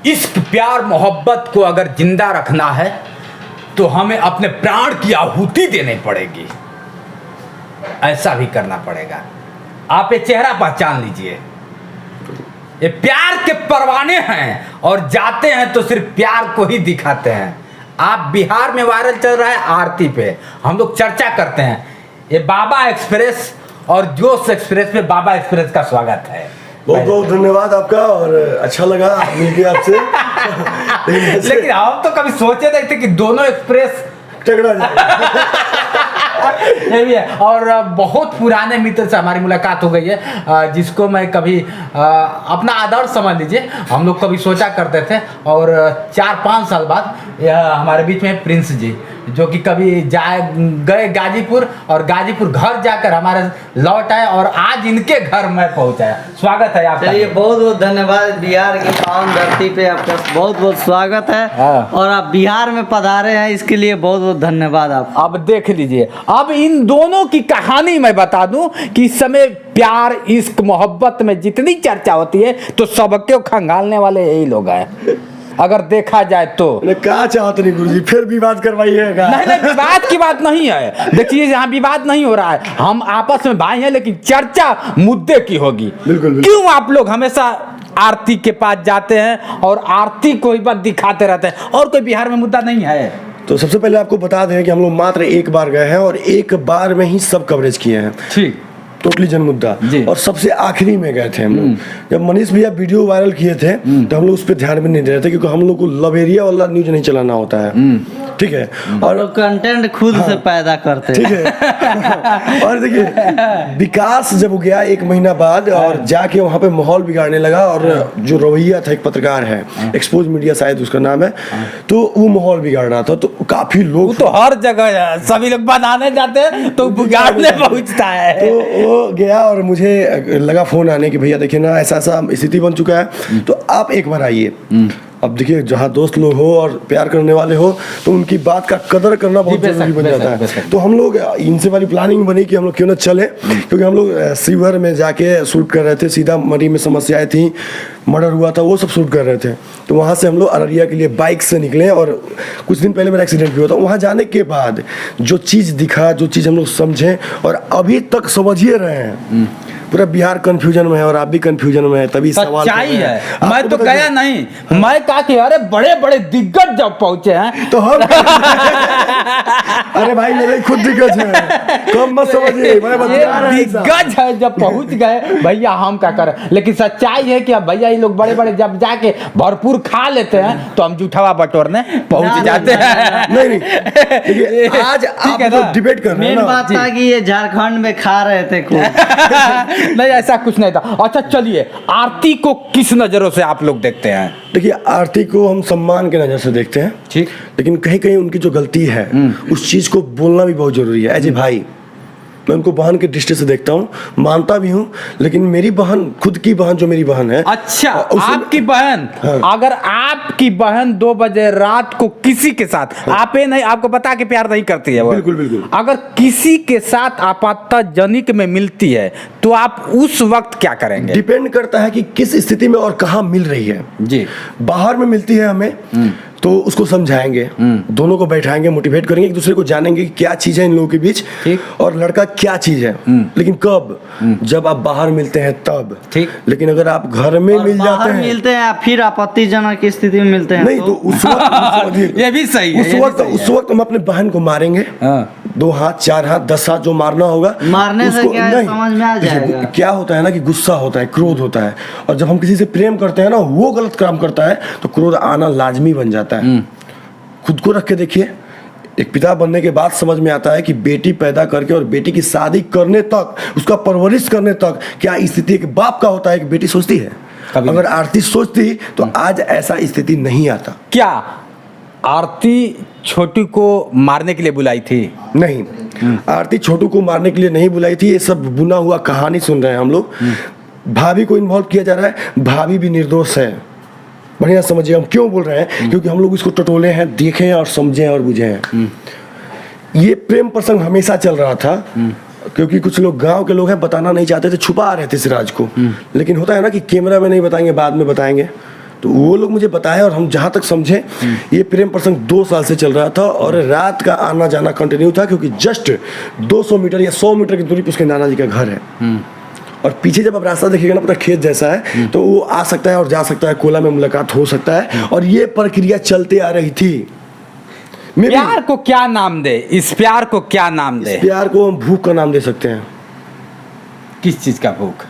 इश्क प्यार मोहब्बत को अगर जिंदा रखना है तो हमें अपने प्राण की आहुति देनी पड़ेगी, ऐसा भी करना पड़ेगा। आप ये चेहरा पहचान लीजिए, ये प्यार के परवाने हैं और जाते हैं तो सिर्फ प्यार को ही दिखाते हैं। आप बिहार में वायरल चल रहा है आरती पे, हम लोग चर्चा करते हैं। ये बाबा एक्सप्रेस और जोश एक्सप्रेस में बाबा एक्सप्रेस का स्वागत है। बहुत बहुत धन्यवाद आपका, और अच्छा लगा मिलके आपसे। लेकिन हम तो कभी सोचे नहीं थे कि दोनों एक्सप्रेस टकरा जाए। ये भी है। और बहुत पुराने मित्र से हमारी मुलाकात हो गई है, जिसको मैं कभी अपना आदर्श समझ लीजिए, हम लोग कभी सोचा करते थे। और 4-5 साल बाद हमारे बीच में प्रिंस जी, जो कि कभी गए गाजीपुर, और गाजीपुर घर जाकर हमारे लौट आए, और आज इनके घर में पहुंचाया। स्वागत है आपका। चलिए, बहुत बहुत धन्यवाद। बिहार की पावन धरती पे आपका बहुत बहुत स्वागत है। और आप बिहार में पधारे हैं, इसके लिए बहुत बहुत धन्यवाद आप। अब देख लीजिए, अब इन दोनों की कहानी मैं बता दूं कि इस समय प्यार इश्क मोहब्बत में जितनी चर्चा होती है तो सबके खंगालने वाले यही लोग हैं, अगर देखा जाए तो। क्या चाहते नहीं गुरुजी, फिर विवाद करवाइएगा। नहीं, विवाद की बात नहीं है। देखिए, यहाँ विवाद नहीं हो रहा है, हम आपस में भाई हैं, लेकिन चर्चा मुद्दे की होगी। बिल्कुल। क्यों आप लोग हमेशा आरती के पास जाते हैं और आरती को ही बस दिखाते रहते हैं, और कोई बिहार में मुद्दा नहीं है? तो सबसे पहले आपको बता दें कि हम लोग मात्र एक बार गए हैं और एक बार में ही सब कवरेज किए हैं। ठीक, टोटली जन मुद्दा। और सबसे आखिरी में गए थे हम लोग, जब मनीष भैया वीडियो वायरल किए थे तो हम लोग उस पर ध्यान भी नहीं दे रहे थे, क्योंकि हम लोग को लव एरिया वाला न्यूज नहीं चलाना होता है। ठीक है, और कंटेंट खुद से पैदा करते हैं। ठीक है। और देखिए, विकास जब गया 1 महीना बाद और जाके वहाँ पे माहौल बिगाड़ने लगा, और जो रवैया था, एक पत्रकार है, एक्सपोज मीडिया शायद उसका नाम है, तो वो माहौल बिगाड़ रहा था। तो काफी लोग, तो हर जगह है, सभी लोग बनाने जाते हैं तो बिगाड़ने पहुंचता है। तो वो गया और मुझे लगा फोन आने की, भैया देखिए ना, ऐसा ऐसा स्थिति बन चुका है, तो आप एक बार आइए। अब देखिए, जहाँ दोस्त लोग हो और प्यार करने वाले हो तो उनकी बात का कदर करना बहुत जरूरी बन जाता है। तो हम लोग इनसे वाली प्लानिंग बनी कि हम लोग क्यों ना चले, क्योंकि हम लोग शिवहर में जाके शूट कर रहे थे, सीतामढ़ी में समस्याएं थी, मर्डर हुआ था, वो सब शूट कर रहे थे। तो वहाँ से हम लोग अररिया के लिए बाइक से निकले, और कुछ दिन पहले मेरा एक्सीडेंट भी हुआ था। वहाँ जाने के बाद जो चीज़ दिखा, जो चीज़ हम लोग समझे और अभी तक समझिए रहे हैं, पूरा बिहार कंफ्यूजन में है और आप भी कंफ्यूजन में है। तभी सवाल है। मैं तो गया नहीं, मैं कहा कि अरे बड़े बड़े दिग्गज जब पहुंचे हैं तो हम अरे भाई, मेरे खुद दिग्गज है, कम मत समझिए, दिग्गज है जब पहुंच गए भैया, हम क्या करें। लेकिन सच्चाई है कि अब भैया ये लोग बड़े बड़े जब जाके भरपूर खा लेते हैं तो हम जूठवा बटोरने पहुंच जाते हैं। नहीं, आज आप डिबेट कर रहे हैं मेन बात था कि ये झारखंड में खा रहे थे खूब। नहीं, ऐसा कुछ नहीं था। अच्छा चलिए, आरती को किस नजरों से आप लोग देखते हैं? देखिए, आरती को हम सम्मान के नजर से देखते हैं, ठीक, लेकिन कहीं कहीं उनकी जो गलती है उस चीज को बोलना भी बहुत जरूरी है। एज ए भाई मैं उनको बहन के दृष्टि से देखता हूँ, मानता भी हूँ, लेकिन मेरी बहन, खुद की बहन जो मेरी बहन है। अच्छा, आपकी बहन, हाँ। अगर आपकी बहन 2 बजे रात को किसी के साथ, हाँ। आप नहीं, आपको बता के प्यार नहीं करती है वो, बिल्कुल बिल्कुल, अगर किसी के साथ आपातजनिक में मिलती है तो आप उस वक्त क्या करेंगे? डिपेंड करता है कि किस स्थिति में और कहाँ मिल रही है जी। बाहर में मिलती है हमें तो उसको समझाएंगे, दोनों को बैठाएंगे, मोटिवेट करेंगे, एक दूसरे को जानेंगे कि क्या चीज है इन लोगों के बीच और लड़का क्या चीज है। लेकिन कब? जब आप बाहर मिलते हैं तब। ठीक। लेकिन अगर आप घर में मिल जाते हैं, मिलते हैं फिर आपत्तिजनक की स्थिति में मिलते हैं, नहीं तो उस वक्त ये भी सही है। उस वक्त हम अपने बहन को मारेंगे, 2 हाथ 4 हाथ 10 हाथ जो मारना होगा, मारने से क्या है, समझ में आ जाएगा। क्या होता है ना कि गुस्सा होता है, क्रोध होता है, और जब हम किसी से प्रेम करते हैं ना, वो गलत काम करता है तो क्रोध आना लाजमी बन जाता है। खुद को रख के देखिए, एक पिता बनने के बाद समझ में आता है कि बेटी पैदा करके और बेटी की शादी करने तक, उसका परवरिश करने तक क्या स्थिति एक बाप का होता है, एक बेटी सोचती है। अगर आरती सोचती तो आज ऐसा स्थिति नहीं आता। क्या आरती छोटू को मारने के लिए बुलाई थी? नहीं, आरती छोटू को मारने के लिए नहीं बुलाई थी। ये सब बुना हुआ कहानी सुन रहे हैं हम लोग। भाभी को इन्वॉल्व किया जा रहा है, भाभी भी निर्दोष है। बढ़िया समझिए हम क्यों बोल रहे हैं, क्योंकि हम लोग इसको टटोले हैं, देखे और समझे और बुझे हैं। ये प्रेम प्रसंग हमेशा चल रहा था, क्योंकि कुछ लोग गांव के लोग हैं, बताना नहीं चाहते थे, छुपा रहे थे इस राज को। लेकिन होता है ना कि कैमरा में नहीं बताएंगे, बाद में बताएंगे। तो वो लोग मुझे बताए और हम जहाँ तक समझे ये प्रेम प्रसंग 2 साल से चल रहा था और रात का आना जाना कंटिन्यू था, क्योंकि जस्ट 200 मीटर या 100 मीटर की दूरी पर उसके नाना जी का घर है। और पीछे जब आप रास्ता देखिएगा ना, पूरा खेत जैसा है, तो वो आ सकता है और जा सकता है, कोला में मुलाकात हो सकता है, और ये प्रक्रिया चलते आ रही थी। प्यार को क्या नाम दे, इस प्यार को क्या नाम दे? प्यार को हम भूख का नाम दे सकते हैं। किस चीज का भूख?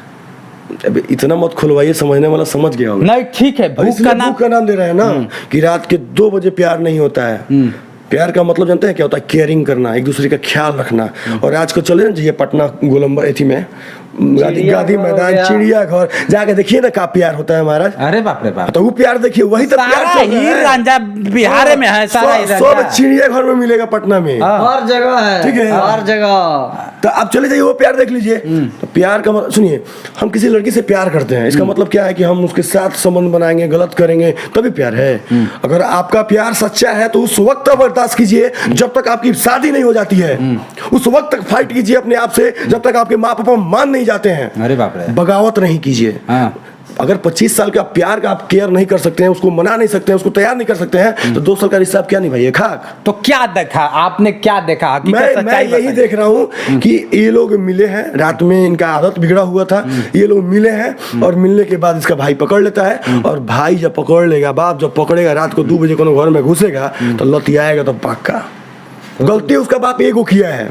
अब इतना मत खुलवाइए, समझने वाला समझ गया होगा। नहीं ठीक है, भूख का नाम दे रहे हैं ना, कि रात के 2 बजे प्यार नहीं होता है। प्यार का मतलब जानते हैं क्या होता है? केयरिंग करना, एक दूसरे का ख्याल रखना। और आज को चले ना पटना गोलंबर एथी में गांधी मैदान, चिड़ियाघर जाके देखिए ना, का प्यार होता है महाराज। अरे बाप रे बाप, तो वो प्यार देखिए, वही तो प्यार चल रहा है। रांझा बिहार में है, सारा सब चिड़ियाघर में मिलेगा पटना में, हर जगह है, ठीक है, हर जगह। तो आप चले जाइए, वो प्यार देख लीजिए। तो प्यार का मतलब सुनिए, हम किसी लड़की से प्यार करते हैं, इसका मतलब क्या है कि हम उसके साथ संबंध बनाएंगे, गलत करेंगे तभी प्यार है। अगर आपका प्यार सच्चा है तो उस वक्त तक बर्दाश्त कीजिए जब तक आपकी शादी नहीं हो जाती है। उस वक्त तक फाइट कीजिए अपने आप से जब तक आपके माँ पापा मान नहीं जाते हैं। अरे बाप रे, बगावत नहीं कीजिए। अगर 25 साल का प्यार का आप केयर नहीं कर सकते हैं, उसको मना नहीं सकते हैं, उसको तैयार नहीं कर सकते हैं, तो 2 साल का रिश्ता आप क्या निभाइए? खाक। तो क्या देखा आपने, क्या देखा? मैं यही देख रहा हूँ कि ये लोग मिले हैं रात में, इनका आदत बिगड़ा हुआ था, ये लोग मिले हैं और मिलने के बाद इसका भाई पकड़ लेता है, और भाई जब पकड़ लेगा, बाप जब पकड़ेगा, रात को 2 बजे को घर में घुसेगा तो लतियाएगा तो पक्का। गलती उसका बाप एगो किया है,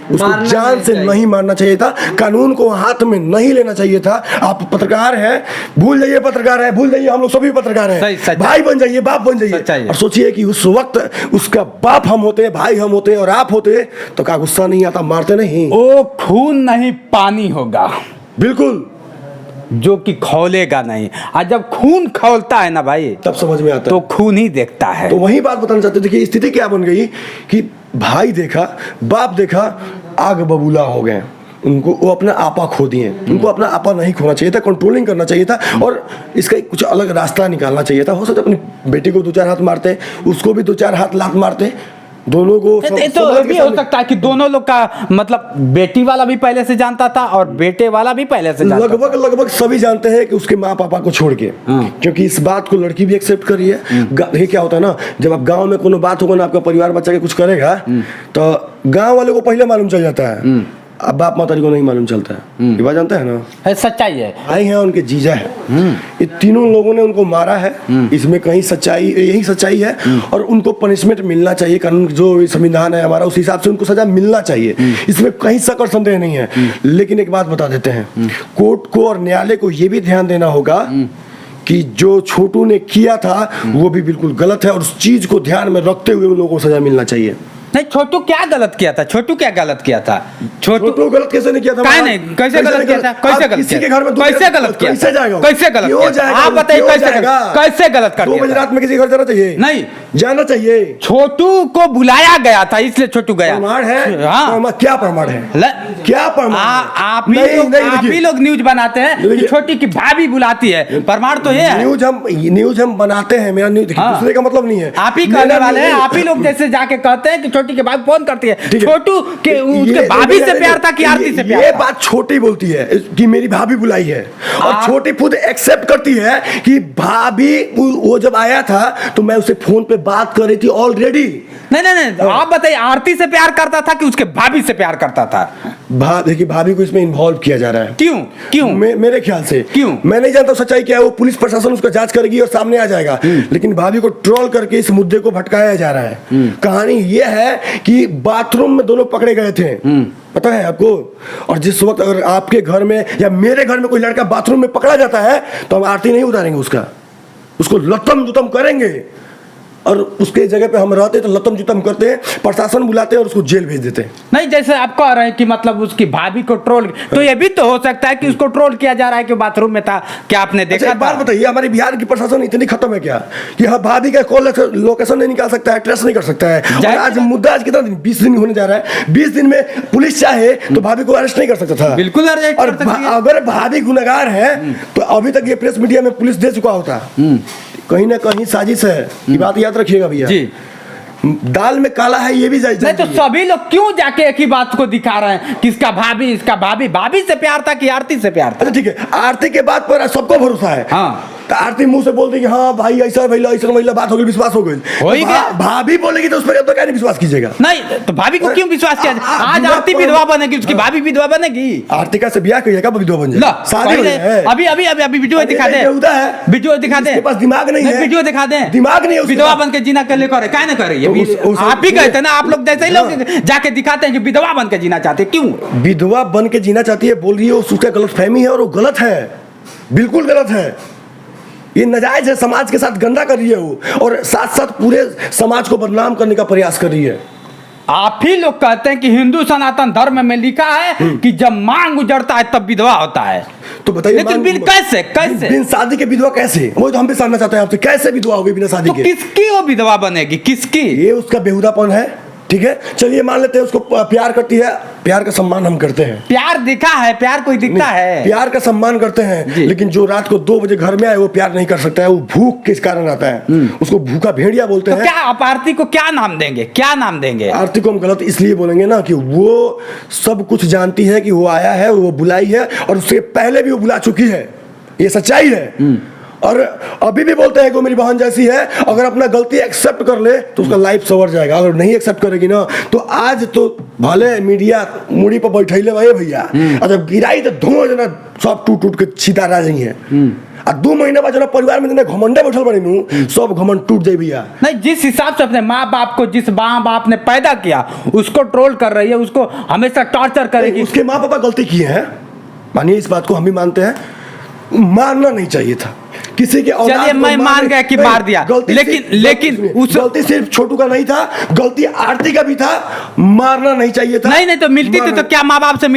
उसको जान से नहीं मारना चाहिए था, कानून को हाथ में नहीं लेना चाहिए था। आप पत्रकार हैं, भूल जाइए पत्रकार है, भूल जाइए हम लोग सभी पत्रकार हैं, भाई बन जाइए, बाप बन जाइए। और सोचिए कि उस वक्त उसका बाप हम होते, भाई हम होते और आप होते तो क्या गुस्सा नहीं आता, मारते नहीं? ओ खून नहीं पानी होगा, बिल्कुल, जो कि खौलेगा नहीं। और जब खून खौलता है ना भाई, तब समझ में आता तो खून ही देखता है। तो वही बात बताना चाहते थे कि स्थिति क्या बन गई कि भाई देखा, बाप देखा, आग बबूला हो गए, उनको वो अपना आपा खो दिए। उनको अपना आपा नहीं खोना चाहिए था, कंट्रोलिंग करना चाहिए था, और इसका कुछ अलग रास्ता निकालना चाहिए था। हो सकता अपनी बेटी को 2-4 हाथ मारते, उसको भी 2-4 हाथ लात मारते, दोनों को। तो भी हो सकता है कि दोनों लोग का मतलब बेटी वाला भी पहले से जानता था और बेटे वाला भी पहले से जानता था। लगभग सभी जानते हैं कि उसके माँ पापा को छोड़ के, क्योंकि इस बात को लड़की भी एक्सेप्ट कर रही है। ये क्या होता है ना, जब आप गांव में कोनो बात होगा ना, आपका परिवार बच्चा के कुछ करेगा तो गांव वाले को पहले मालूम चल जाता है, अब बाप मातारी को नहीं मालूम चलता है। ये बात जानते हैं ना, है सच्चाई है। भाई हैं, उनके जीजा है, ये तीनों लोगों ने उनको मारा है, इसमें कहीं सच्चाई, यही सच्चाई है, और उनको पनिशमेंट मिलना चाहिए। कानून जो संविधान है हमारा, उस हिसाब से उनको सजा मिलना चाहिए, इसमें कहीं शक और संदेह नहीं है। लेकिन एक बात बता देते हैं, कोर्ट को और न्यायालय को ये भी ध्यान देना होगा कि जो छोटू ने किया था वो भी बिल्कुल गलत है, और उस चीज को ध्यान में रखते हुए उन लोगों को सजा मिलना चाहिए। नहीं, छोटू क्या गलत किया था? छोटू क्या गलत किया था? छोटू गलत कैसे नहीं किया था? क्या नहीं, कैसे गलत किया था? कैसे गलत किसी के घर में कैसे गलत किया? कैसे जाएगा? कैसे गलत किया? आप बताइए, कैसे गलत कर दिया? 2 बजे रात में किसी घर जाना चाहिए? नहीं जाना चाहिए। छोटू को बुलाया गया था, इसलिए छोटू गया। प्रमाण है? हाँ, क्या प्रमाण है? क्या प्रमाण? आप ही लोग न्यूज बनाते हैं कि छोटी की भाभी बुलाती है, प्रमाण तो ये है। न्यूज हम बनाते हैं, मेरा न्यूज दूसरे का मतलब नहीं है। आप ही कहने वाले हैं, आप ही लोग जैसे जाके कहते हैं कि छोटी के भाभी फोन करती है, छोटू के उसके भाभी से प्यार था कि आरती से प्यार? ये बात छोटी बोलती है कि मेरी भाभी बुलाई है, और छोटी खुद एक्सेप्ट करती है कि भाभी, वो जब आया था तो मैं उसे फोन पे बात कर रही थी ऑलरेडी। नहीं, आप बताइए, आरती से प्यार करता था कि उसके भाभी से प्यार करता था? देखिए, भाभी को इसमें इन्वॉल्व किया जा रहा है। क्यों? मेरे ख्याल से क्यों? मैं नहीं जानता सच्चाई क्या है, वो पुलिस प्रशासन उसका जांच करेगी और सामने आ जाएगा। लेकिन भाभी को ट्रोल करके इस मुद्दे को भटकाया जा रहा है। कहानी ये है कि बाथरूम में दोनों पकड़े गए थे, पता है आपको? और जिस वक्त अगर आपके घर में या मेरे घर में कोई लड़का बाथरूम में पकड़ा जाता है तो हम आरती नहीं उतारेंगे, उसको लतम जुतम करेंगे, और उसके जगह पे हम रहते तो लतम जुतम करते हैं, प्रशासन बुलाते हैं और उसको जेल भेज देते हैं। नहीं, जैसे आप कह रहे हैं कि मतलब उसकी भाभी को ट्रोल, तो ये भी तो हो सकता है कि उसको ट्रोल किया जा रहा है कि बाथरूम में था। क्या आपने देखा? एक बात बताइए, हमारे बिहार की प्रशासन इतनी खत्म है क्या कि हाँ भाभी का कॉल लोकेशन नहीं निकाल सकता है, ट्रेस नहीं कर सकता है? और आज मुद्दा आज कितना दिन, 20 दिन होने जा रहा है। 20 दिन में पुलिस चाहे तो भाभी को अरेस्ट नहीं कर सकता था। बिल्कुल अरेस्ट कर सकती है। अगर भाभी गुनहगार है तो अभी तक ये प्रेस मीडिया में पुलिस दे चुका होता। कहीं ना कहीं साजिश है, ये बात याद रखिएगा भैया जी। दाल में काला है ये भी जायज नहीं, तो सभी लोग क्यों जाके एक ही बात को दिखा रहे हैं कि इसका भाभी से प्यार था कि आरती से प्यार था? अच्छा ठीक है, आरती के बात पर सबको भरोसा है। हाँ, तो आरती मुंह से बोलती कि हाँ भाई ऐसा भैया बात हो गई, विश्वास हो गई। हो ही गया। भाभी बोलेगी तो उस पर तो क्या नहीं विश्वास कीजिएगा। नहीं तो भाभी को क्यों विश्वास किया? आज आरती विधवा बनेगी, उसकी भाभी विधवा बनेगी। आर्तिका से ब्याह करिएगा, विधवा बन जाए, शादी हो जाए। अभी अभी अभी अभी वीडियो दिखा दे, वीडियो दिखा दे। इसके पास दिमाग नहीं है, वीडियो दिखा दे। दिमाग नहीं है उसके विधवा पास। बन के जीना कर ले करे, क्या नहीं करे ये? तो आप ही कहते हैं ना, आप लोग जैसे ही लोग जाके दिखाते हैं कि विधवा बन के जीना चाहते हैं, क्यों? विधवा बन के जीना चाहती है बोल रही है, उसका गलतफहमी है और वो गलत है, बिल्कुल गलत है। ये नाजायज है, समाज के साथ गंदा कर रही है वो, और साथ साथ पूरे समाज को बदनाम करने का प्रयास कर रही है। आप ही लोग कहते हैं कि हिंदू सनातन धर्म में लिखा है कि जब मांग उजड़ता है तब विधवा होता है। तो बताइए, लेकिन कैसे बिन शादी के विधवा कैसे? वो तो हम भी जानना चाहते हैं आपसे, कैसे विधवा होगी बिना शादी तो के? किसकी वो विधवा बनेगी, किसकी? ये उसका बेहुदापन है, ठीक है। चलिए मान लेते हैं उसको प्यार करती है, प्यार का सम्मान हम करते हैं। प्यार दिखा है, प्यार कोई दिखता है? प्यार का सम्मान करते हैं, लेकिन जो रात को 2 बजे घर में आए वो प्यार नहीं कर सकता है, वो भूख किस कारण आता है, उसको भूखा भेड़िया बोलते तो हैं। क्या आप आरती को क्या नाम देंगे, क्या नाम देंगे? आरती को हम गलत इसलिए बोलेंगे ना कि वो सब कुछ जानती है कि वो आया है, वो बुलाई है, और उससे पहले भी वो बुला चुकी है, ये सच्चाई है। और अभी भी बोलते हैं कि वो मेरी बहन जैसी है, अगर अपना गलती एक्सेप्ट कर ले तो उसका लाइफ सवर जाएगा। अगर नहीं एक्सेप्ट करेगी ना तो आज तो भले मीडिया मुड़ी पर बैठैले भाई भैया, और जब गिराई तो धुआं जना सब टूट टूट के छिता रह जाई है। आ 2 महीना बाद जना परिवार में घमंडे बैठल बड़ी नू, सब घमंड टूट जाई भैया। नहीं, जिस हिसाब से अपने माँ बाप को, जिस माँ बाप ने पैदा किया उसको ट्रोल कर रही है, उसको हमेशा टॉर्चर करेगी। उसके माँ पापा गलती किए हैं, मानिए इस बात को हम भी मानते हैं, मारना नहीं चाहिए था किसी के। चलिए मैं मान गया कि मार दिया, लेकिन उस गलती सिर्फ छोटू का नहीं था, गलती आरती का भी था, मारना नहीं चाहिए था। नहीं तो मिलती थी तो क्या माँ बाप से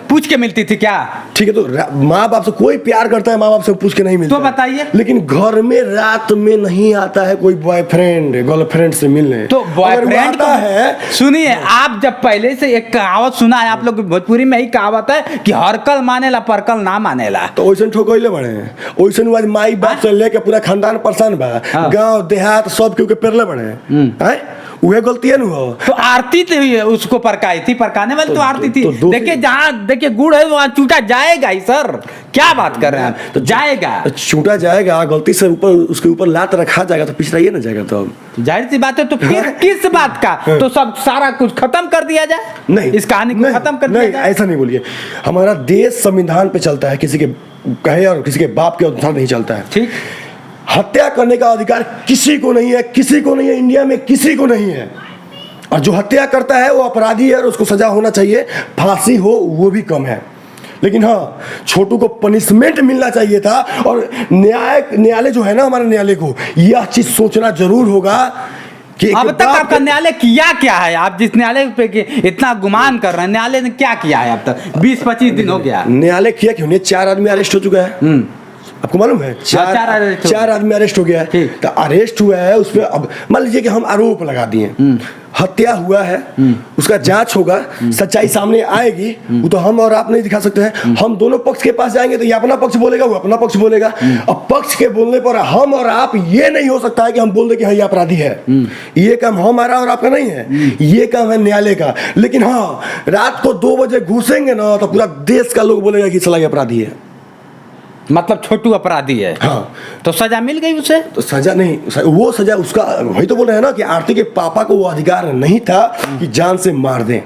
पूछ के मिलती थी क्या? ठीक है, तो माँ बाप से कोई प्यार करता है, माँ बाप से पूछ के नहीं मिलता। तो बताइए। लेकिन घर में रात में नहीं आता है कोई बॉयफ्रेंड गर्लफ्रेंड से मिलने। तो बॉयफ्रेंड आता है, सुनिए, आप जब पहले से एक कहावत सुना है, आप लोग भोजपुरी में ही कहावत है कि हरकल मानेला परकल ना मानेला। तो वैसे ठोकले बड़े हैं, वैसे आज माई बाप से लेके पूरा खानदान परेशान बा, गांव देहात सब के पेरले बड़े हैं, उहे गलती है ना। तो आरती थी, उसको परकाई थी, परकाने वाली तो आरती थी। देखिए जहाँ देखिए गुड़ है वहाँ चूटा जाएगा ही सर, क्या बात कर रहे हैं आप? तो जाएगा, चूटा जाएगा, गलती से ऊपर उसके ऊपर लात रखा जाएगा तो पिछड़ाइए ना जाएगा। तो जाहिर सी बात है, तो फिर किस बात का? तो सब सारा कुछ खत्म कर दिया जाए, नहीं इस कहानी को खत्म कर दिया जाए। ऐसा नहीं बोलिए, हमारा देश संविधान पे चलता है, किसी के कहे और किसी के बाप के अनुसार नहीं चलता है। ठीक, हत्या करने का अधिकार किसी को नहीं है, किसी को नहीं है, इंडिया में किसी को नहीं है। और जो हत्या करता है वो अपराधी है और उसको सजा होना चाहिए, फांसी हो वो भी कम है। लेकिन हाँ, छोटू को पनिशमेंट मिलना चाहिए था। और न्यायालय जो है ना, हमारे न्यायालय को यह चीज सोचना जरूर होगा कि अब तक आपका न्यायालय किया क्या है? आप जिस न्यायालय पे इतना गुमान कर रहे हैं, न्यायालय ने क्या किया है अब तक? 20-25 दिन हो गया। न्यायालय किया क्यों नहीं? 4 आदमी अरेस्ट हो चुका है, आपको मालूम है? 4 आदमी अरेस्ट हो गया है। तो अरेस्ट हुआ है, उसमें अब मान लीजिए कि हम आरोप लगा दिए, हत्या हुआ है, उसका जांच होगा, सच्चाई सामने आएगी, वो तो हम और आप नहीं दिखा सकते हैं। हम दोनों पक्ष के पास जाएंगे तो ये अपना पक्ष बोलेगा, वो अपना पक्ष बोलेगा। अब पक्ष के बोलने पर हम और आप, ये नहीं हो सकता है कि हम बोल दे कि हाँ ये अपराधी है। ये काम हमारा और आपका नहीं है, ये काम है न्यायालय का। लेकिन हाँ, रात को 2 बजे घुसेंगे ना तो पूरा देश का लोग बोलेगा कि चला ये अपराधी है, मतलब छोटू अपराधी है। हाँ, तो सजा मिल गई उसे? तो सजा नहीं, वो सजा उसका, वही तो बोल रहे हैं ना कि आरती के पापा को वो अधिकार नहीं था कि जान से मार दें।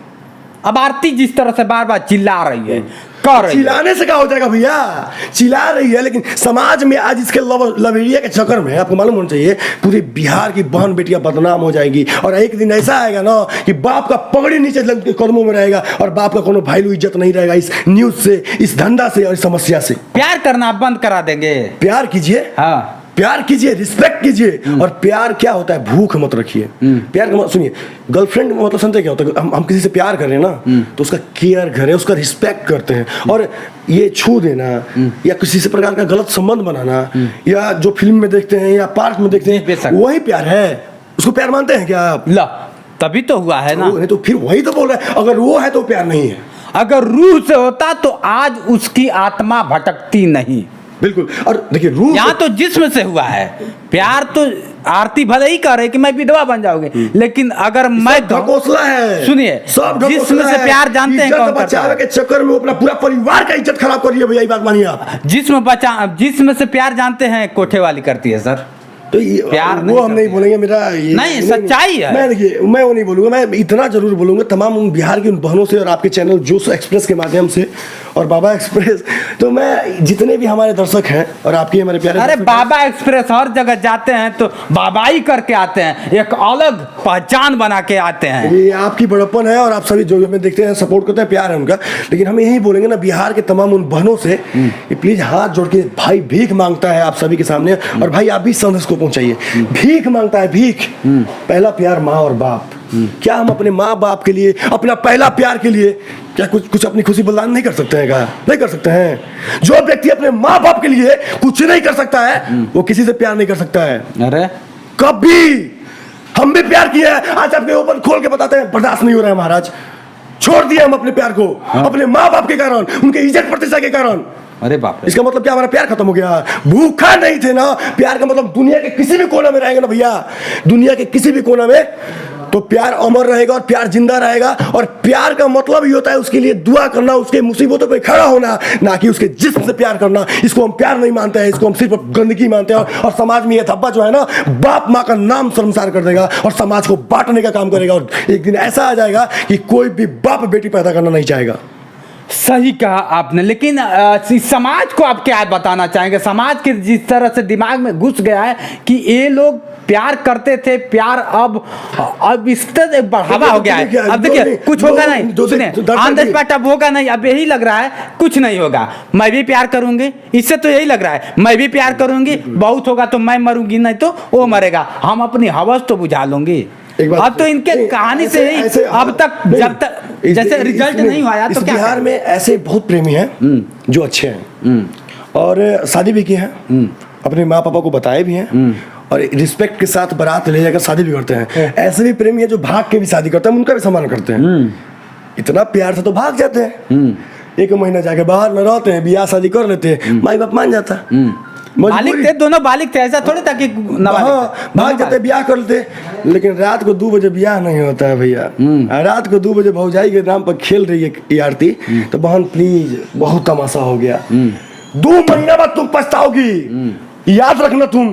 अब आरती जिस तरह से बार बार चिल्ला रही है, कर रही है, चिल्लाने से क्या हो जाएगा भैया? चिल्ला रही है, लेकिन समाज में आज इसके लवेरिया के चक्कर में आपको मालूम होना चाहिए पूरे बिहार की बहन बेटियां बदनाम हो जाएगी। और एक दिन ऐसा आएगा ना कि बाप का पगड़ी नीचे कदमों में रहेगा और बाप का कोनो वैल्यू इज्जत नहीं रहेगा इस न्यूज से, इस धंधा से और इस समस्या से। प्यार करना बंद करा देंगे। प्यार कीजिए, हाँ, प्यार कीजिए, रिस्पेक्ट कीजिए। और प्यार क्या होता है? भूख मत रखिए। प्यार का सुनिए, गर्लफ्रेंड मतलब समझते क्या होता है? हम किसी से प्यार कर रहे हैं ना तो उसका केयर करें, उसका रिस्पेक्ट करते हैं। और ये छू देना या किसी से प्रकार का गलत संबंध बनाना या जो फिल्म में देखते हैं या पार्क में देखते हैं, वही प्यार है। उसको प्यार मानते हैं क्या आप? ला, तभी तो हुआ है ना। नहीं तो फिर वही तो बोल रहे हैं, अगर वो है तो प्यार नहीं है। अगर रूह से होता तो आज उसकी आत्मा भटकती नहीं। बिल्कुल। और देखिए रूल यहाँ तो जिस्म से हुआ है प्यार। तो आरती भले ही कह रहे कि मैं विधवा बन जाओगे, लेकिन अगर मैं ढकोसला है, सुनिए, सब जिस्म से प्यार जानते हैं कौन करता है? के चक्कर में अपना पूरा परिवार का इज्जत खराब कर रही है भैया, ये बात मानिए आप। जिस्म से प्यार जानते हैं कोठे वाली करती है सर। तो प्यार वो हम नहीं बोलेंगे, मेरा नहीं सच्चाई है। मैं देखिए, मैं वो नहीं बोलूंगा, मैं इतना जरूर बोलूंगा तमाम उन बिहार की उन बहनों से और आपके चैनल जोश एक्सप्रेस के माध्यम से और बाबा एक्सप्रेस, तो मैं जितने भी हमारे दर्शक हैं और आपके हमारे प्यारे, अरे बाबा एक्सप्रेस हर जगह जाते हैं तो बाबा ही करके आते हैं, एक अलग पहचान बना के आते हैं। ये आपकी बड़प्पन है और आप सभी जो हमें देखते हैं सपोर्ट करते हैं, प्यार है उनका। लेकिन हम यही बोलेंगे ना बिहार के तमाम उन बहनों से कि प्लीज हाथ जोड़ के, भाई भीख मांगता है आप सभी के सामने, और भाई आप भी संदेश को पहुंचाइए। भीख मांगता है, भीख। पहला प्यार माँ और बाप। क्या हम अपने माँ बाप के लिए, अपना पहला प्यार के लिए क्या कुछ अपनी खुशी बलिदान नहीं कर सकते हैं? क्या नहीं कर सकते हैं? जो व्यक्ति अपने माँ बाप के लिए कुछ नहीं कर सकता है वो किसी से प्यार नहीं कर सकता है। अरे कभी हम भी प्यार किए हैं, आज आपके ऊपर खोल के बताते हैं, बर्दाश्त नहीं हो रहा है महाराज। छोड़ दिए हम अपने प्यार को अपने माँ बाप के कारण, उनके इज्जत प्रतिष्ठा के कारण। अरे बाप रे, इसका मतलब क्या हमारा प्यार खत्म हो गया? भूखा नहीं थे ना। प्यार का मतलब दुनिया के किसी भी कोना में रहेगा ना भैया, दुनिया के किसी भी कोना में, तो प्यार अमर रहेगा और प्यार जिंदा रहेगा। और प्यार का मतलब ही होता है उसके लिए दुआ करना, उसके मुसीबतों पे खड़ा होना, ना कि उसके जिस्म से प्यार करना। इसको हम प्यार नहीं मानते हैं, इसको हम सिर्फ गंदगी मानते हैं। और समाज में ये धब्बा जो है ना, बाप माँ का नाम शर्मसार कर देगा और समाज को बांटने का काम करेगा। और एक दिन ऐसा आ जाएगा कि कोई भी बाप बेटी पैदा करना नहीं चाहेगा। सही कहा आपने। लेकिन इस समाज को आप क्या बताना चाहेंगे? समाज के जिस तरह से दिमाग में घुस गया है कि ये लोग प्यार करते थे, प्यार अब इस तरह बढ़ावा हो गया है। अब देखिए कुछ होगा नहीं, सुनिए ऑन द स्पॉट अब होगा नहीं। अब यही लग रहा है कुछ नहीं होगा, मैं भी प्यार करूंगी, इससे तो यही लग रहा है मैं भी प्यार करूंगी, बहुत होगा तो मैं मरूंगी, नहीं तो वो मरेगा, हम अपनी हवस तो बुझा लूंगी। अब तो इनके कहानी से ही अब तक जब तक जैसे रिजल्ट नहीं हुआ तो क्या बिहार में ऐसे बहुत प्रेमी हैं जो अच्छे हैं और शादी भी की हैं, अपने माँ पापा को बताए भी हैं और रिस्पेक्ट के साथ बारात ले जाकर शादी भी करते हैं। ऐसे भी प्रेमी है जो भाग के भी शादी करते हैं, उनका भी सम्मान करते हैं। इतना प्यार से तो भाग जाते हैं, एक महीना जाके बाहर न रहते हैं, ब्याह शादी कर लेते हैं, माई बाप मान जाता। बालिक थे, दोनों बालिक थे, ऐसा थोड़ी था कि भाग जाते ब्याह कर लेते। लेकिन रात को 2 बजे ब्याह नहीं होता है भैया। रात को 2 बजे भौजाई के नाम पर खेल रही है ये आरती, तो बहन प्लीज बहुत तमाशा हो गया, 2 महीना बाद तुम पछताओगी, याद रखना तुम।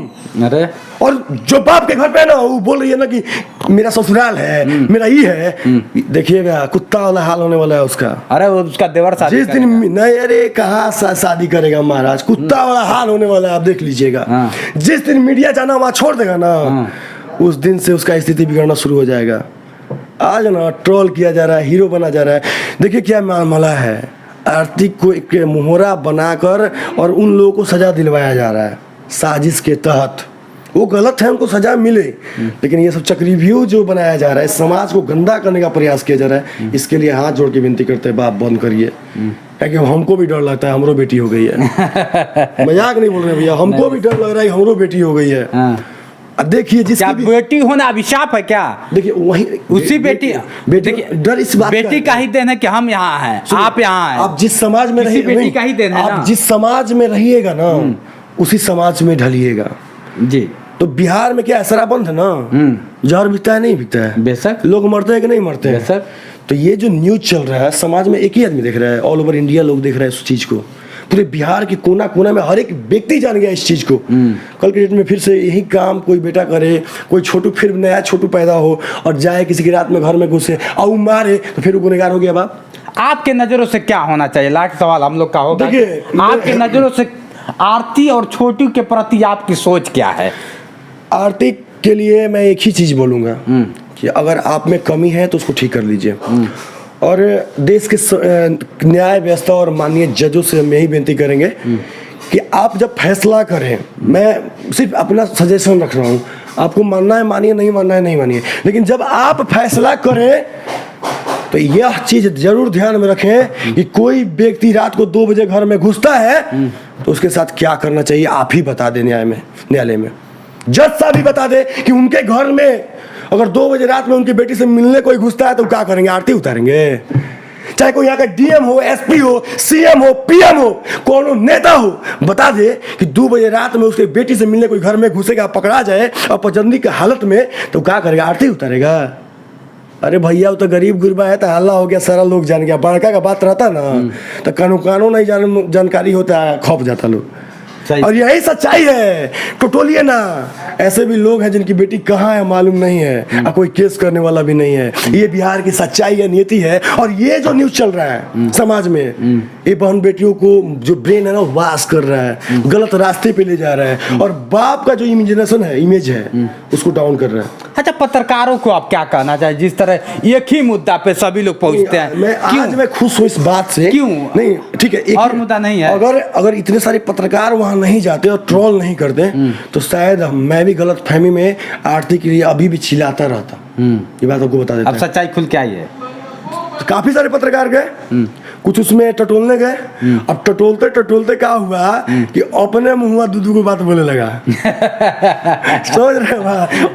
अरे और जो बाप के घर पे है ना, वो बोल रही है ना कि मेरा ससुराल है, मेरा ये है, देखिएगा कुत्ता वाला हाल होने वाला है उसका। अरे वो उसका देवर शादी जिस दिन नहीं, अरे कहाँ शादी करेगा महाराज, कुत्ता वाला हाल होने वाला है, आप देख लीजिएगा। जिस दिन मीडिया जाना वहां छोड़ देगा ना, उस दिन से उसका स्थिति बिगड़ना शुरू हो जाएगा। आज ना ट्रोल किया जा रहा है, हीरो बना जा रहा है। देखिए क्या मामला है, आरती को एक मोहरा बनाकर और उन लोगों को सजा दिलवाया जा रहा है साजिश के तहत। वो गलत है, उनको सजा मिले, लेकिन ये सब चक्रव्यूह जो बनाया जा रहा है, समाज को गंदा करने का प्रयास किया जा रहा है, इसके लिए हाथ जोड़ के विनती करते हैं, बाप बंद करिए। क्योंकि हमको भी डर लगता है, हमरो बेटी हो गई है। मजाक नहीं बोल रहे भैया, हमको भी डर लग रहा है, हमरो बेटी हो गई है। देखिए जिसकी बेटी होना अभिशाप है क्या? देखिए वही उसी बेटी डर इस बात बेटी का ही देन है कि हम यहाँ हैं, आप यहाँ हैं। आप जिस समाज में रहिए, बेटी का ही देन है ना। आप जिस समाज में रहिएगा ना, उसी समाज में ढलिएगा जी। तो बिहार में क्या शराबबंद है ना, जहर बिकता है नहीं बिकता है, बेशक लोग मरते हैं कि नहीं मरते हैं, बेशक। तो ये जो न्यूज चल रहा है समाज में, एक ही आदमी देख रहा है, ऑल ओवर इंडिया लोग देख रहे हैं इस चीज को, पूरे बिहार के कोना कोना में हर एक व्यक्ति जान गया इस चीज को। कल के डेट में फिर से यही काम कोई बेटा करे, कोई छोटू फिर नया छोटू पैदा हो और जाए किसी की रात में घर में घुसे और मारे, तो फिर वो गुनहगार हो गया बाप। आपके नजरों से क्या होना चाहिए? लास्ट सवाल हम लोग का होगा। देखिए आपके नजरों से आरती और छोटू के प्रति आपकी सोच क्या है? आरती के लिए मैं एक ही चीज बोलूंगा कि अगर आप में कमी है तो उसको ठीक कर लीजिए। और देश के न्याय व्यवस्था और माननीय जजों से हम यही विनती करेंगे कि आप जब फैसला करें, मैं सिर्फ अपना सजेशन रख रहा हूँ, आपको मानना है मानिए, नहीं मानना है नहीं मानिए, लेकिन जब आप फैसला करें तो यह चीज जरूर ध्यान में रखें कि कोई व्यक्ति रात को 2 बजे घर में घुसता है तो उसके साथ क्या करना चाहिए आप ही बता दें। न्यायालय में जज साहब भी बता दे कि उनके घर में अगर 2 बजे रात में उनकी बेटी से मिलने कोई घुसता है तो क्या करेंगे? आरती उतारेंगे? चाहे कोई यहाँ का डीएम हो, एसपी हो, सीएम हो, पीएम हो, कौन नेता हो, बता दे कि 2 बजे रात में उसके बेटी से मिलने कोई घर में घुसेगा, पकड़ा जाए और पजंदी की हालत में, तो क्या करेगा? आरती उतारेगा? अरे भैया वो तो गरीब गुरबा है, तो हल्ला हो गया, सारा लोग जान गया। बड़का का बात रहता ना तो कानून नहीं जानकारी होता है, खौफ जाता लोग। और यही सच्चाई है, टटोलिए ना। ऐसे भी लोग हैं जिनकी बेटी कहाँ है मालूम नहीं है, और कोई केस करने वाला भी नहीं है। ये बिहार की सच्चाई है, नीति है। और ये जो न्यूज चल रहा है समाज में, ये बहन बेटियों को जो ब्रेन है ना वास कर रहा है, गलत रास्ते पे ले जा रहा है, और बाप का जो इमेजिनेशन है, इमेज है, उसको डाउन कर रहा है। अच्छा, पत्रकारों को आप क्या कहना चाहिए जिस तरह एक ही मुद्दा पे सभी लोग पहुंचते हैं? आज मैं खुश हूँ इस बात से। क्यों? नहीं ठीक है, एक और मुद्दा नहीं है। अगर इतने सारे पत्रकार वहां नहीं जाते और ट्रोल नहीं करते तो शायद मैं भी गलत फहमी में आरती के लिए अभी भी चिल्लाता रहता। ये बात आपको बता देता अब सच्चाई खुल के आई है। काफी सारे पत्रकार गए, कुछ उसमें टटोलने गए। अब टटोलते टटोलते क्या हुआ कि अपने मुंह दूधू को बात बोलने लगा। समझ रहे हो?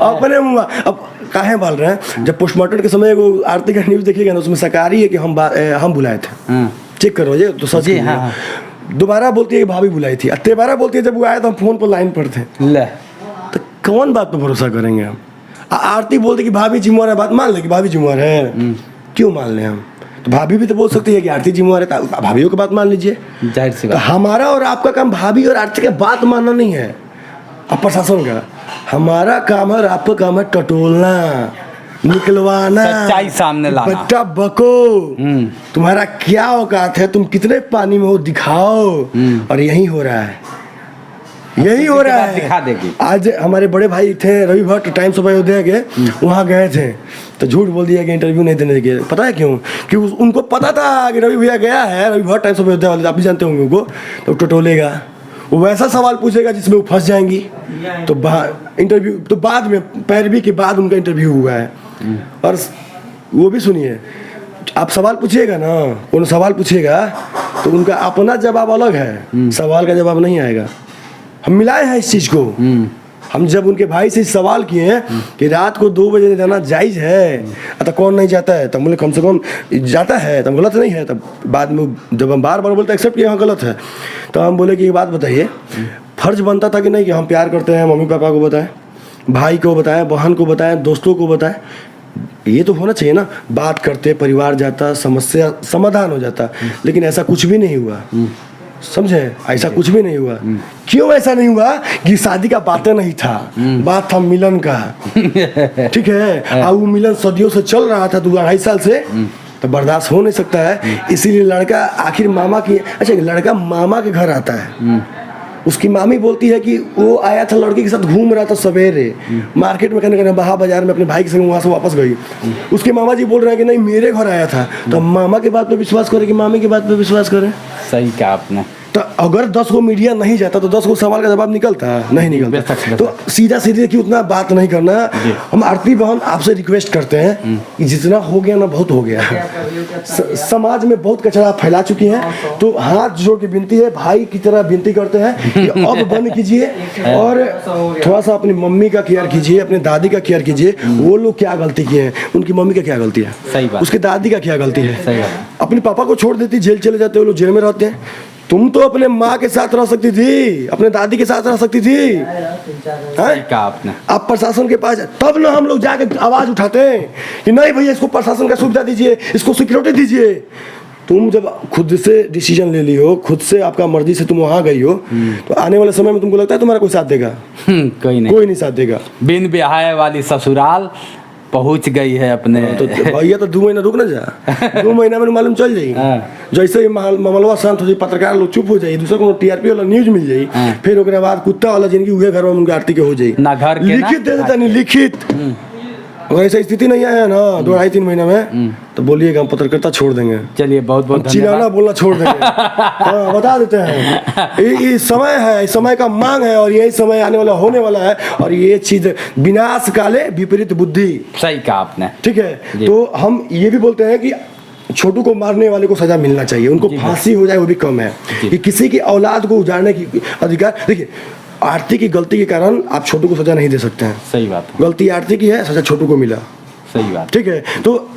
अपने मुंह। अब काहे बोल रहे हैं? जब पोस्टमार्टम के समय वो आरती का न्यूज देखिएगा ना, उसमें शाकाहारी है कि हम बुलाए थे। चेक करो ये तो सच है। दोबारा बोलती है कि भाभी बुलाई थी, तेबारा बोलती है जब वो आया तो हम फोन पर लाइन पर थे। तो कौन बात पर भरोसा करेंगे हम? आरती बोलती कि भाभी जिम्मेवार है, बात मान ले कि भाभी जिम्मेवार है, क्यों मान ले हम? तो भाभी भी तो बोल सकती है कि आरती जिम्मेवार है, तो भाभीओ की बात मान लीजिए। जाहिर सी तो बात। हमारा और आपका काम भाभी और आरती की बात मानना नहीं है, अब प्रशासन का। हमारा काम है और आपका काम है टटोलना, निकलवाना, सच्चाई सामने लाना। बट्टा बको, तुम्हारा क्या औकात है, तुम कितने पानी में हो दिखाओ। और यही हो रहा है, यही हो रहा है। दिखा देगी। आज हमारे बड़े भाई थे रवि भट्ट, टाइम्स ऑफ अयोध्या के, वहाँ गए थे तो झूठ बोल दिया कि इंटरव्यू नहीं देने के। पता है क्यों? कि उनको पता था कि रवि भैया गया है, रवि भट्ट टाइम्स ऑफ अयोध्या वाले, आप भी जानते होंगे उनको। तो टटोलेगा, वो वैसा सवाल पूछेगा जिसमें वो फंस जाएंगी। तो इंटरव्यू तो बाद में, पैरवी के बाद उनका इंटरव्यू हुआ है। और वो भी सुनिए, आप सवाल पूछिएगा ना, उन सवाल पूछिएगा तो उनका अपना जवाब अलग है, सवाल का जवाब नहीं आएगा। हम मिलाए हैं इस चीज को। हम जब उनके भाई से सवाल किए हैं कि रात को 2 बजे जाना जायज है, तो कौन नहीं जाता है? तब बोले कम से कम जाता है, तब गलत नहीं है। तब बाद में जब हम बार बार बोलते एक्सेप्ट किए हाँ गलत है, तो हम बोले कि ये बात बताइए, फर्ज बनता था कि नहीं कि हम प्यार करते हैं, मम्मी पापा को बताएं, भाई को बताएं, बहन को बताएं, दोस्तों को बताएं। ये तो होना चाहिए ना, बात करते, परिवार जाता, समस्या समाधान हो जाता। लेकिन ऐसा कुछ भी नहीं हुआ, समझे? ऐसा कुछ भी नहीं हुआ। क्यों ऐसा नहीं हुआ? कि शादी का बातें नहीं था, बात था मिलन का। ठीक है, और वो मिलन सदियों से चल रहा था, 2-2.5 साल से, तो बर्दाश्त हो नहीं सकता है। इसीलिए लड़का आखिर मामा की, अच्छा लड़का मामा के घर आता है, उसकी मामी बोलती है कि वो आया था लड़की के साथ, घूम रहा था सवेरे मार्केट में, कहने बहा बाजार में अपने भाई के संग, वहाँ से वापस गई। उसके मामा जी बोल रहे हैं कि नहीं मेरे घर आया था। तो मामा के बात पे विश्वास करें कि मामी की बात पे विश्वास करें? सही कहा आपने। तो अगर 10 गो मीडिया नहीं जाता तो 10 गो सवाल का जवाब निकलता नहीं निकलता। तो सीधा सीधे की उतना बात नहीं करना। हम आरती बहन आपसे रिक्वेस्ट करते हैं कि जितना हो गया ना बहुत हो गया। समाज में बहुत कचरा फैला चुकी हैं, तो हाथ जोड़ के विनती है, भाई की तरह विनती करते हैं कि अब बंद कीजिए और थोड़ा सा अपनी मम्मी का केयर कीजिए, अपने दादी का केयर कीजिए। वो लोग क्या गलती किए हैं, उनकी मम्मी का क्या गलती है, सही बात, उसके दादी का क्या गलती है। सही बात। अपने पापा को छोड़ देती, जेल चले जाते, वो लोग जेल में रहते हैं। तुम तो अपने माँ के साथ रह सकती थी, अपने दादी के साथ रह सकती थी। कहा आपने। आप प्रशासन के पास, तब ना हम लोग जाके आवाज उठाते हैं कि नहीं भैया इसको प्रशासन का सुविधा दीजिए, इसको सिक्योरिटी दीजिए। तुम जब खुद से डिसीजन ले ली हो, खुद से आपका मर्जी से तुम वहां गई हो, तो आने वाले समय में तुमको लगता है तुम्हारा कोई साथ देगा? कोई नहीं साथ देगा। बिन ब्याह वाली ससुराल पहुंच गई है अपने। तो भैया तो 2 महीना रुक ना जा, 2 महीना में मालूम चल जाएगी। जैसे ही मामलवा शांत हो जाए, पत्रकार लोग चुप हो जाए, दूसरा को टीआरपी वाला न्यूज मिल जाए, फिर उसके बाद कुत्ता वाला जिनकी हुए घर में उनकी आरती के हो जाए, ना घर के लिखित दे देता नहीं लिखित। अगर ऐसा स्थिति नहीं आया ना 2-2.5-3 महीना में, तो बोलिएगा हम पत्रकारिता छोड़ देंगे। चलिए बहुत बहुत चिल्लाना बोलना छोड़ देंगे। हाँ, बता देते हैं ये समय है, समय का मांग है, और यही समय आने वाला होने वाला है। और ये चीज विनाश काले विपरीत बुद्धि। सही कहा आपने। ठीक है, तो हम ये भी बोलते हैं कि छोटू को मारने वाले को सजा मिलना चाहिए, उनको फांसी हो जाए वो भी कम है। कि किसी की औलाद को उजाड़ने की अधिकार, देखिए आरती की गलती के कारण आप छोटू को सजा नहीं दे सकते हैं। सही बात। गलती आरती की है, सजा छोटू को मिला। सही बात। ठीक है, तो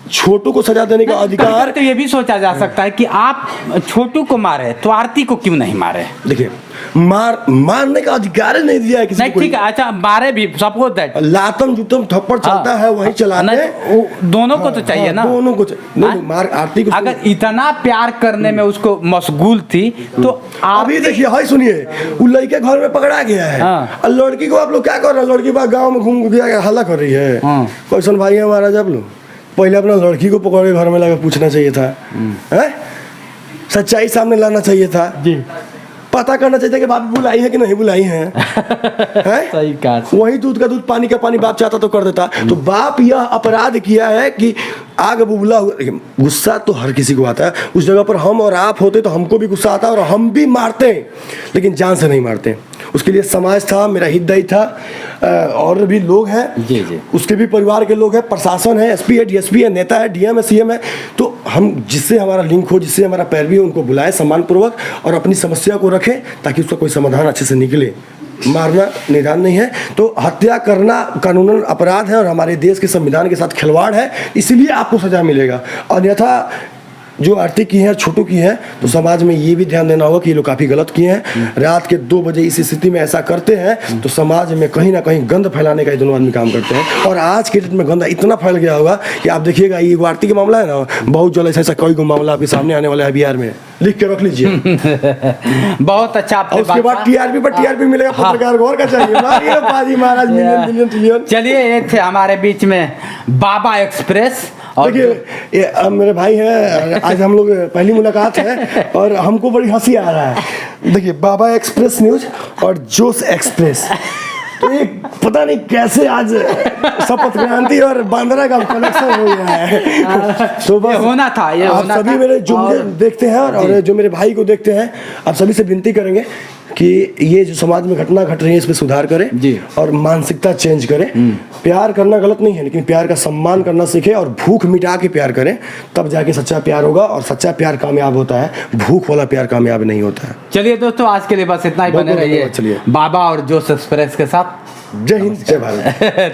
छोटू को सजा देने का अधिकार। तो ये भी सोचा जा सकता है कि आप छोटू को मारे तो आरती को क्यों नहीं मारे? देखिए, मारने का अधिकार ही नहीं दिया है किसी नहीं को। ठीक है, अच्छा मारे भी, सपोज दैट लातम जुतम थप्पड़ चलता है वही चलाते हैं। दोनों को तो चाहिए ना, दोनों को नहीं, मार आरती को। अगर इतना प्यार करने में उसको मशगूल थी तो अभी देखिए, हाय सुनिए, वो लड़के घर में पकड़ा गया है और लड़की को आप लोग क्या कर रहे हैं? लड़की बात गांव में घूम गया हल्ला कर रही है। कैसन भाई है हमारा? जब लोग पहले अपना लड़की को पकड़ के घर में लगा पूछना चाहिए था, हैं? सच्चाई सामने लाना चाहिए था जी, पता करना चाहिए था कि बाप बुलाई है कि नहीं बुलाई है, हैं? सही कहा। वही दूध का दूध पानी का पानी बाप चाहता तो कर देता। तो बाप यह अपराध किया है कि आग बुबला हुआ। गुस्सा तो हर किसी को आता है, उस जगह पर हम और आप होते तो हमको भी गुस्सा आता और हम भी मारते, लेकिन जान से नहीं मारते। उसके लिए समाज था, मेरा हितैषी था, और भी लोग हैं जी जी, उसके भी परिवार के लोग हैं, प्रशासन है, एसपी है, डीएसपी है, नेता है, डीएम है, सीएम है। तो हम जिससे हमारा लिंक हो, जिससे हमारा पैरवी हो, उनको बुलाएं सम्मानपूर्वक और अपनी समस्या को रखें ताकि उसका कोई समाधान अच्छे से निकले। मारना निदान नहीं है। तो हत्या करना कानूनन अपराध है और हमारे देश के संविधान के साथ खिलवाड़ है, इसलिए आपको सजा मिलेगा। अन्यथा जो आरती की है, छोटू की है, तो समाज में ये भी ध्यान देना होगा कि ये लोग काफ़ी गलत किए हैं। रात के 2 बजे इस स्थिति में ऐसा करते हैं तो समाज में कहीं ना कहीं गंद फैलाने का ये दोनों आदमी काम करते हैं। और आज के डेट में गंदा इतना फैल गया होगा कि आप देखिएगा, ये आरती का मामला है ना, बहुत जल्द ऐसा कई गो मामला आपके सामने आने वाला है बिहार में, लिख के रख लीजिए। बहुत अच्छा। उसके बाद टीआरपी पर टीआरपी मिलेगा, पत्रकार को और क्या चाहिए? मारिए बाजी महाराज, मिलियन मिलियन ट्रिलियन। चलिए, ये थे हमारे बीच में बाबा एक्सप्रेस। और देखिए, मेरे भाई हैं, आज हम लोग पहली मुलाकात है और हमको बड़ी हंसी आ रहा है। देखिए, बाबा एक्सप्रेस न्यूज और जोश एक्सप्रेस, तो ये पता नहीं कैसे आज शपथ क्रांति और बांद्रा का कनेक्शन हो गया है। तो बस होना था, ये आप होना सभी था। मेरे जो मुझे देखते हैं और जो मेरे भाई को देखते हैं, आप सभी से विनती करेंगे कि ये जो समाज में घटना घट रही है, इस पे सुधार करें जी, और मानसिकता चेंज करें। प्यार करना गलत नहीं है, लेकिन प्यार का सम्मान करना सीखें और भूख मिटा के प्यार करें, तब जाके सच्चा प्यार होगा। और सच्चा प्यार कामयाब होता है, भूख वाला प्यार कामयाब नहीं होता है। चलिए दोस्तों, आज के लिए बस इतना ही। बने रहिए चलिए बाबा और जोश एक्सप्रेस के साथ। जय हिंद, जय भारत।